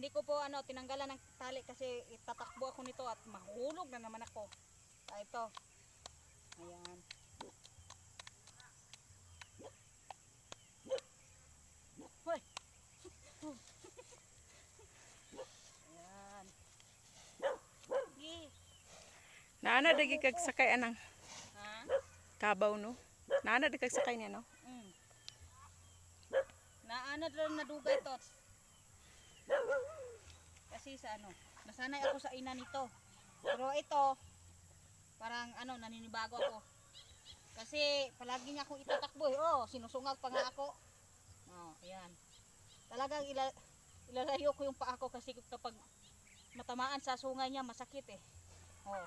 hindi ko po tinanggalan ng tali kasi itatakbo ako nito at mahulog na naman ako. Ito. Ayan. Hoy. Ayan. Naana dagi kag sakay anang Ha? kabaw no. Naana dagi kag sakay niya no. Naana rin nadugay to. Kasi sa nasanay ako sa ina nito. Pero ito parang naninibago ako. Kasi palagi niya akong itatakbo eh. Oh, sinusungag pa nga ako. Oh, ayan. Talagang ilalayo ko yung paa ko kasi kapag matamaan sa sungay niya masakit eh. Oh.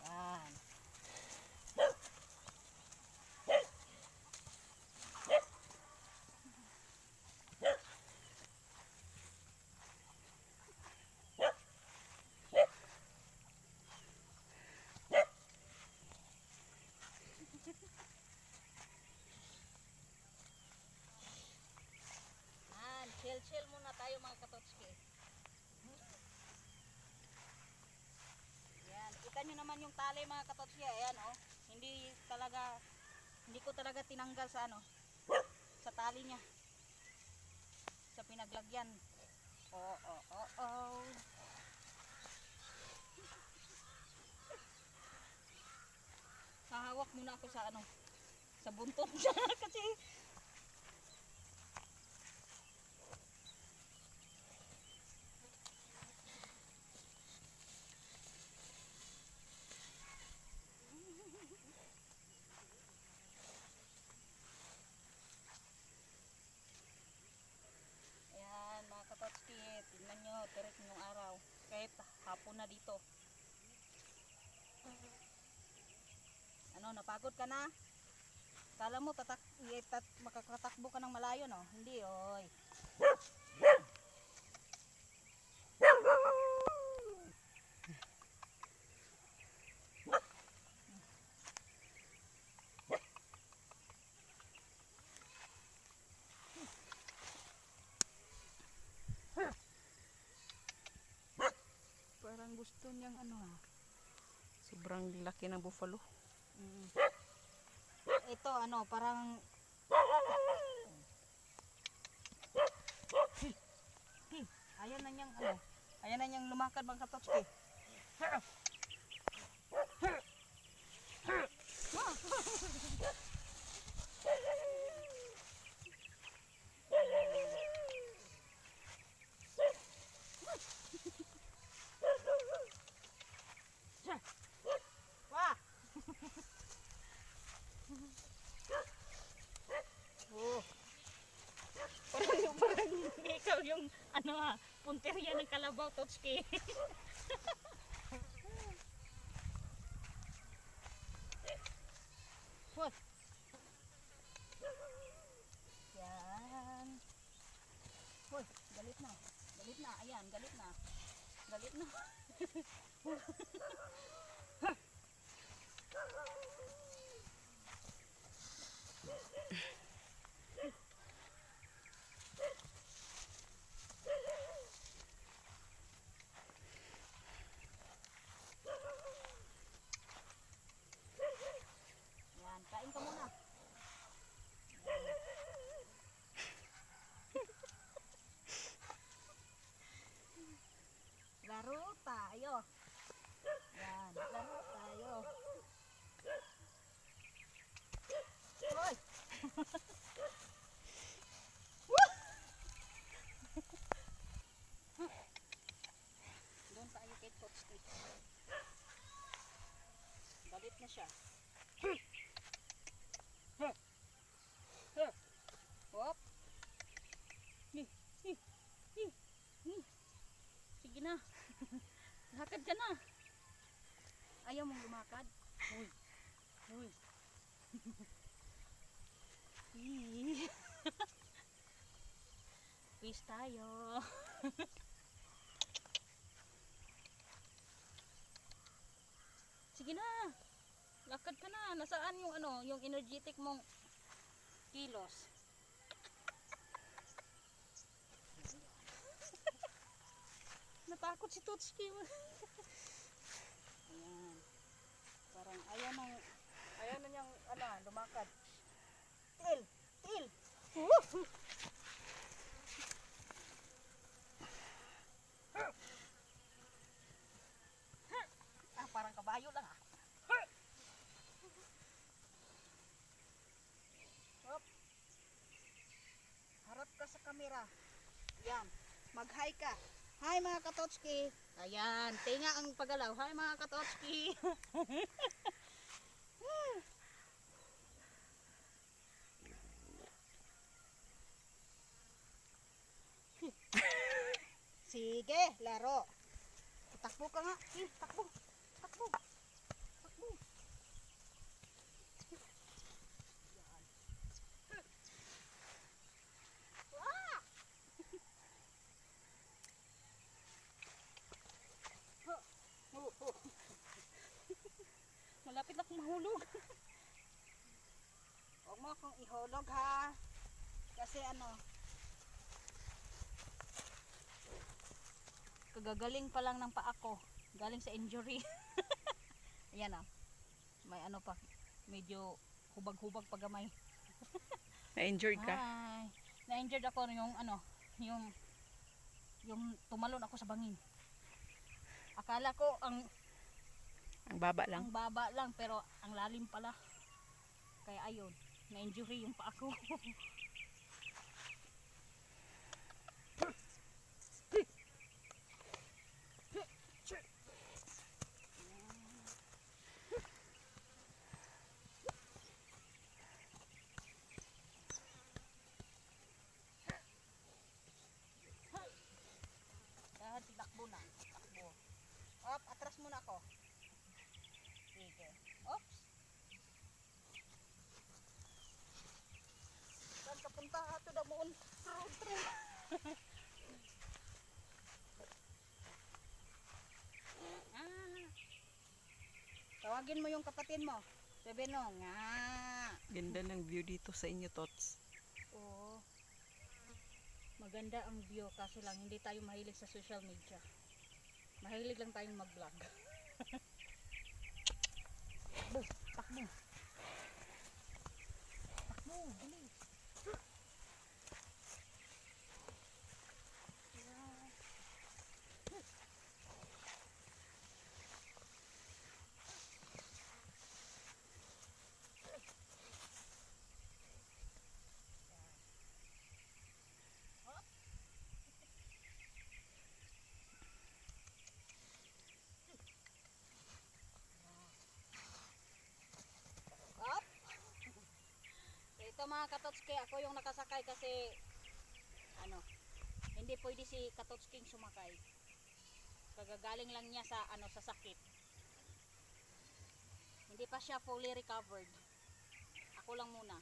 Ayan. Chill muna tayo mga katotski. Ayan, kita nyo naman yung tali mga katotski. Ayan oh, hindi ko talaga tinanggal sa sa tali niya. Sa pinaglagyan. Oh. Hahawak muna ako sa sa buntot niya kasi tingnan nyo, terik ng araw kahit hapon na dito. Napagod ka na? Kala mo makakatakbo ka ng malayo no? Hindi oy. Parang gusto niyang sobrang laki ng buffalo. Ito parang ayan na niyang lumakad mga katotski. Parang ikaw yung punteriya ng kalabaw totski. What? Yan. Hoy, galit na. Galit na. Ayan, galit na. Galit na. Yan, kain ka muna. Laro tayo. Yan, laro tayo. Hoy! Doon tayo kay Totski. Galit na siya. Hop. Sige na. Lakad ka na. Ayaw mong lumakad? Uy. Uy. Peace tayo. Sige na. Lakad ka na. Nasaan yung yung energetic mong kilos? Natakot si Totski. Ayan. Parang ayaw na niyang lumakad. Til! Til! Woo! Parang kabayo lang Hop. Harap ka sa kamera. Yan. Mag-hi ka. Hi mga Katotski. Ayan. Tinga ang pagalaw. Hi mga Katotski. Sige, laro. Takbo ka nga. Takbo. Takbo. Takbo. Ah! Malapit na akong mahulog. Huwag mo akong ihulog ha. Kasi kagagaling pa lang ng paa ko. Galing sa injury. Ayan may pa. Medyo hubag-hubag pagamay. Na-injured ka? Ay, na-injured ako yung tumalon ako sa bangin. Akala ko ang baba lang. Ang baba lang pero ang lalim pala. Kaya ayun, na-injury yung paa ko. Takbo na. Takbo. Op, atras muna ako. Sige. Ops. Saan ka punta? Ato na moon. Tawagin mo yung kapatid mo. Sabi no, nga. Ganda ng view dito sa inyo, Tots. Oo. Maganda ang view kasi lang hindi tayo mahilig sa social media. Mahilig lang tayong mag-vlog. Takbo, takbo. Takbo, bilis. Ito mga Katotski, ako yung nakasakay kasi hindi pwede si Katotsking sumakay. Kagagaling lang niya sa sa sakit. Hindi pa siya fully recovered. Ako lang muna.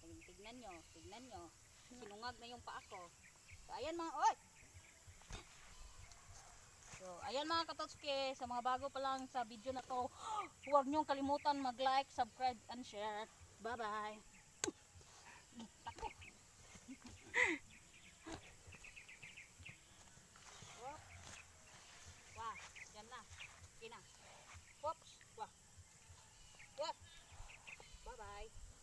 Tignan nyo. Sinungag na yung paa ko. So ayan mga Katotski, sa mga bago pa lang sa video na to, huwag nyong kalimutan mag-like, subscribe, and share. Bye-bye.